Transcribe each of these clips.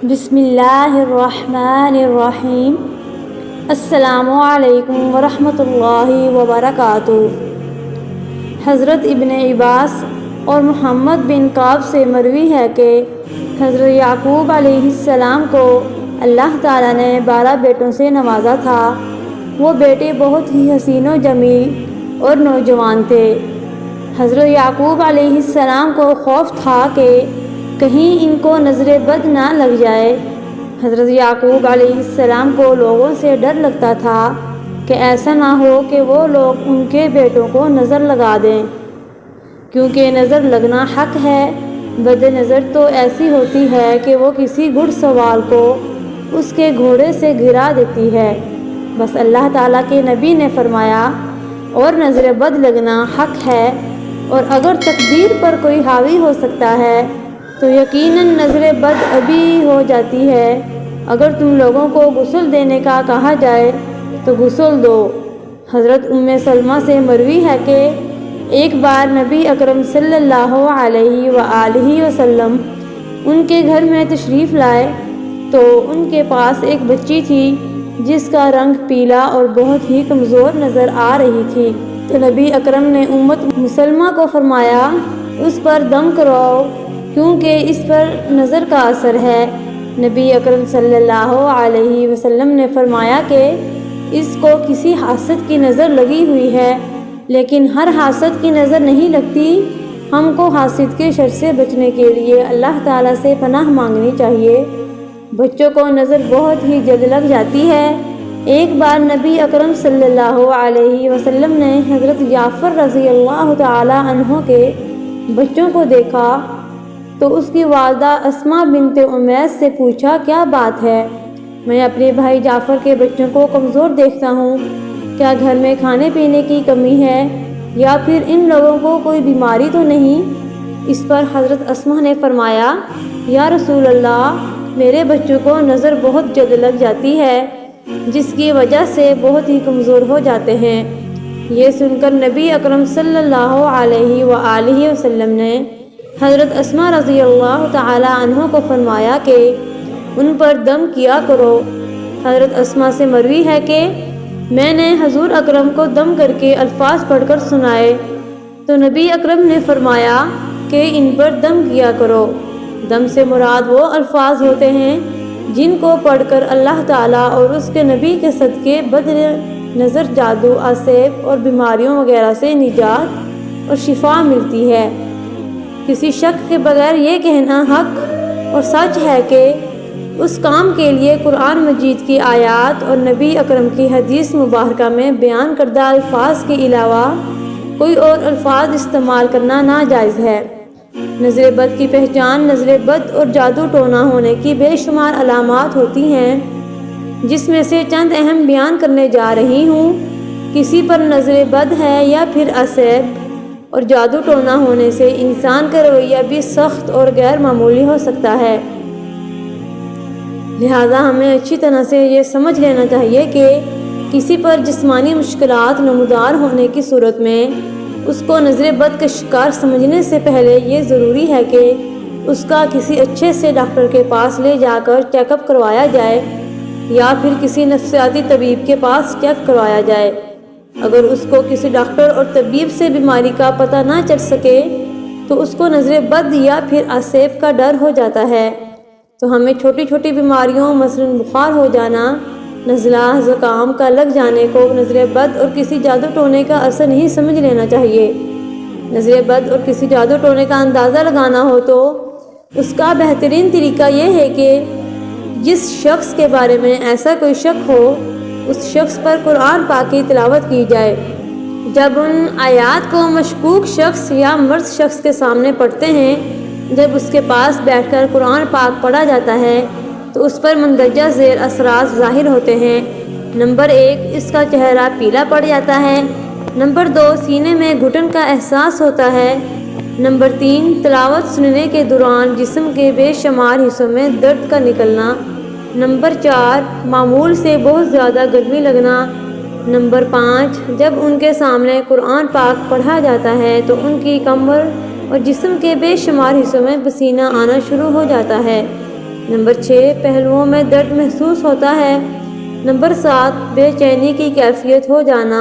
بسم اللہ الرحمن الرحیم۔ السلام علیکم ورحمۃ اللہ وبرکاتہ۔ حضرت ابن عباس اور محمد بن کعب سے مروی ہے کہ حضرت یعقوب علیہ السلام کو اللہ تعالیٰ نے 12 بیٹوں سے نوازا تھا۔ وہ بیٹے بہت ہی حسین و جمیل اور نوجوان تھے۔ حضرت یعقوب علیہ السلام کو خوف تھا کہ کہیں ان کو نظر بد نہ لگ جائے۔ حضرت یعقوب علیہ السلام کو لوگوں سے ڈر لگتا تھا کہ ایسا نہ ہو کہ وہ لوگ ان کے بیٹوں کو نظر لگا دیں، کیونکہ نظر لگنا حق ہے۔ بد نظر تو ایسی ہوتی ہے کہ وہ کسی گھڑ سوار کو اس کے گھوڑے سے گرا دیتی ہے۔ بس اللہ تعالیٰ کے نبی نے فرمایا، اور نظر بد لگنا حق ہے، اور اگر تقدیر پر کوئی حاوی ہو سکتا ہے تو یقیناً نظر بد ابھی ہو جاتی ہے۔ اگر تم لوگوں کو غسل دینے کا کہا جائے تو غسل دو۔ حضرت ام سلمہ سے مروی ہے کہ ایک بار نبی اکرم صلی اللہ علیہ وآلہ وسلم ان کے گھر میں تشریف لائے تو ان کے پاس ایک بچی تھی جس کا رنگ پیلا اور بہت ہی کمزور نظر آ رہی تھی۔ تو نبی اکرم نے امت مسلمہ کو فرمایا، اس پر دم کرواؤ کیونکہ اس پر نظر کا اثر ہے۔ نبی اکرم صلی اللہ علیہ وسلم نے فرمایا کہ اس کو کسی حاسد کی نظر لگی ہوئی ہے، لیکن ہر حاسد کی نظر نہیں لگتی۔ ہم کو حاسد کے شر سے بچنے کے لیے اللہ تعالیٰ سے پناہ مانگنی چاہیے۔ بچوں کو نظر بہت ہی جلد لگ جاتی ہے۔ ایک بار نبی اکرم صلی اللہ علیہ وسلم نے حضرت جعفر رضی اللہ تعالیٰ عنہ کے بچوں کو دیکھا تو اس کی والدہ اسماء بنت امیس سے پوچھا، کیا بات ہے؟ میں اپنے بھائی جعفر کے بچوں کو کمزور دیکھتا ہوں، کیا گھر میں کھانے پینے کی کمی ہے یا پھر ان لوگوں کو کوئی بیماری تو نہیں؟ اس پر حضرت اسماء نے فرمایا، یا رسول اللہ، میرے بچوں کو نظر بہت جلد لگ جاتی ہے جس کی وجہ سے بہت ہی کمزور ہو جاتے ہیں۔ یہ سن کر نبی اکرم صلی اللہ علیہ وآلہ وسلم نے حضرت اسماء رضی اللہ تعالی عنہ کو فرمایا کہ ان پر دم کیا کرو۔ حضرت اسماء سے مروی ہے کہ میں نے حضور اکرم کو دم کر کے الفاظ پڑھ کر سنائے تو نبی اکرم نے فرمایا کہ ان پر دم کیا کرو۔ دم سے مراد وہ الفاظ ہوتے ہیں جن کو پڑھ کر اللہ تعالیٰ اور اس کے نبی کے صدقے بد نظر، جادو، آسیب اور بیماریوں وغیرہ سے نجات اور شفا ملتی ہے۔ کسی شک کے بغیر یہ کہنا حق اور سچ ہے کہ اس کام کے لیے قرآن مجید کی آیات اور نبی اکرم کی حدیث مبارکہ میں بیان کردہ الفاظ کے علاوہ کوئی اور الفاظ استعمال کرنا ناجائز ہے۔ نظر بد کی پہچان، نظر بد اور جادو ٹونا ہونے کی بے شمار علامات ہوتی ہیں، جس میں سے چند اہم بیان کرنے جا رہی ہوں۔ کسی پر نظر بد ہے یا پھر آسیب اور جادو ٹونا ہونے سے انسان کا رویہ بھی سخت اور غیر معمولی ہو سکتا ہے۔ لہٰذا ہمیں اچھی طرح سے یہ سمجھ لینا چاہیے کہ کسی پر جسمانی مشکلات نمودار ہونے کی صورت میں اس کو نظر بد کا شکار سمجھنے سے پہلے یہ ضروری ہے کہ اس کا کسی اچھے سے ڈاکٹر کے پاس لے جا کر چیک اپ کروایا جائے یا پھر کسی نفسیاتی طبیب کے پاس چیک کروایا جائے۔ اگر اس کو کسی ڈاکٹر اور طبیب سے بیماری کا پتہ نہ چل سکے تو اس کو نظر بد یا پھر آسیب کا ڈر ہو جاتا ہے۔ تو ہمیں چھوٹی چھوٹی بیماریوں مثلاً بخار ہو جانا، نزلہ، زکام کا لگ جانے کو نظر بد اور کسی جادو ٹونے کا اثر نہیں سمجھ لینا چاہیے۔ نظر بد اور کسی جادو ٹونے کا اندازہ لگانا ہو تو اس کا بہترین طریقہ یہ ہے کہ جس شخص کے بارے میں ایسا کوئی شک ہو اس شخص پر قرآن پاک کی تلاوت کی جائے۔ جب ان آیات کو مشکوک شخص یا مرض شخص کے سامنے پڑھتے ہیں، جب اس کے پاس بیٹھ کر قرآن پاک پڑھا جاتا ہے تو اس پر مندرجہ ذیل اثرات ظاہر ہوتے ہیں۔ نمبر 1، اس کا چہرہ پیلا پڑ جاتا ہے۔ نمبر 2، سینے میں گھٹن کا احساس ہوتا ہے۔ نمبر 3، تلاوت سننے کے دوران جسم کے بے شمار حصوں میں درد کا نکلنا۔ نمبر 4، معمول سے بہت زیادہ گرمی لگنا۔ نمبر 5، جب ان کے سامنے قرآن پاک پڑھا جاتا ہے تو ان کی کمر اور جسم کے بے شمار حصوں میں پسینہ آنا شروع ہو جاتا ہے۔ نمبر 6 پہلوؤں میں درد محسوس ہوتا ہے۔ نمبر 7 بے چینی کی کیفیت ہو جانا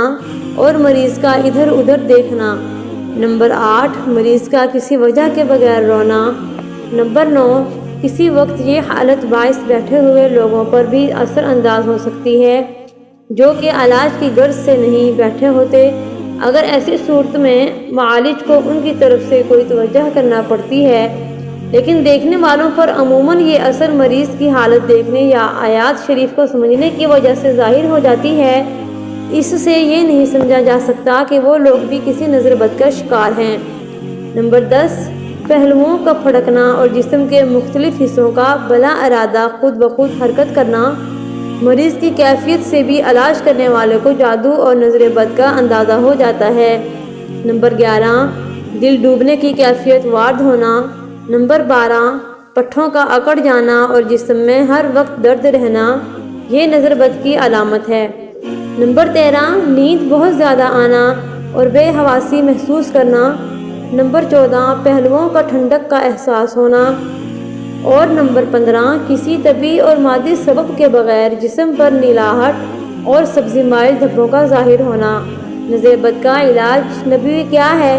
اور مریض کا ادھر ادھر دیکھنا۔ نمبر 8 مریض کا کسی وجہ کے بغیر رونا۔ نمبر 9 کسی وقت یہ حالت باعث بیٹھے ہوئے لوگوں پر بھی اثر انداز ہو سکتی ہے جو کہ علاج کی غرض سے نہیں بیٹھے ہوتے۔ اگر ایسی صورت میں معالج کو ان کی طرف سے کوئی توجہ کرنا پڑتی ہے، لیکن دیکھنے والوں پر عموماً یہ اثر مریض کی حالت دیکھنے یا آیات شریف کو سمجھنے کی وجہ سے ظاہر ہو جاتی ہے، اس سے یہ نہیں سمجھا جا سکتا کہ وہ لوگ بھی کسی نظر بد کا شکار ہیں۔ نمبر 10 پہلوؤں کا پھڑکنا اور جسم کے مختلف حصوں کا بلا ارادہ خود بخود حرکت کرنا۔ مریض کی کیفیت سے بھی علاج کرنے والے کو جادو اور نظر بد کا اندازہ ہو جاتا ہے۔ نمبر 11 دل ڈوبنے کی کیفیت وارد ہونا۔ نمبر 12 پٹھوں کا اکڑ جانا اور جسم میں ہر وقت درد رہنا، یہ نظر بد کی علامت ہے۔ نمبر 13 نیند بہت زیادہ آنا اور بے حواسی محسوس کرنا۔ نمبر 14 پہلوؤں کا ٹھنڈک کا احساس ہونا۔ اور نمبر 15 کسی طبی اور مادی سبب کے بغیر جسم پر نیلاہٹ اور سبزی مائل دھبوں کا ظاہر ہونا۔ نظر بد کا علاج نبوی کیا ہے؟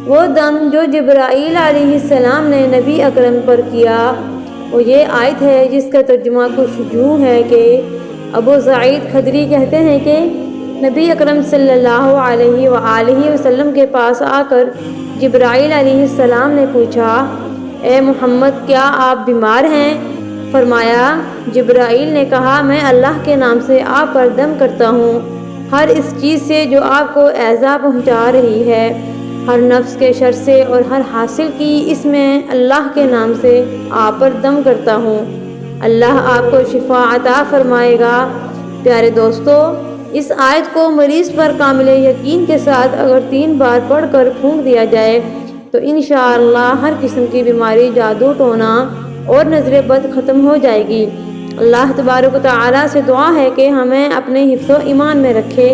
وہ دم جو جبرائیل علیہ السلام نے نبی اکرم پر کیا، وہ یہ آیت ہے جس کا ترجمہ کچھ یوں ہے کہ ابو سعید خدری کہتے ہیں کہ نبی اکرم صلی اللہ علیہ وآلہ وسلم کے پاس آ کر جبرائیل علیہ السلام نے پوچھا، اے محمد کیا آپ بیمار ہیں؟ فرمایا، جبرائیل نے کہا، میں اللہ کے نام سے آپ پر دم کرتا ہوں ہر اس چیز سے جو آپ کو ایذا پہنچا رہی ہے، ہر نفس کے شر سے اور ہر حاصل کی اس میں اللہ کے نام سے آپ پر دم کرتا ہوں، اللہ آپ کو شفا عطا فرمائے گا۔ پیارے دوستو، اس آیت کو مریض پر کامل یقین کے ساتھ اگر 3 بار پڑھ کر پھونک دیا جائے تو انشاءاللہ ہر قسم کی بیماری، جادو ٹونا اور نظر بد ختم ہو جائے گی۔ اللہ تبارک و تعالیٰ سے دعا ہے کہ ہمیں اپنے حفظ و ایمان میں رکھے۔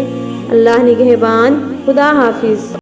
اللہ نگہبان۔ خدا حافظ۔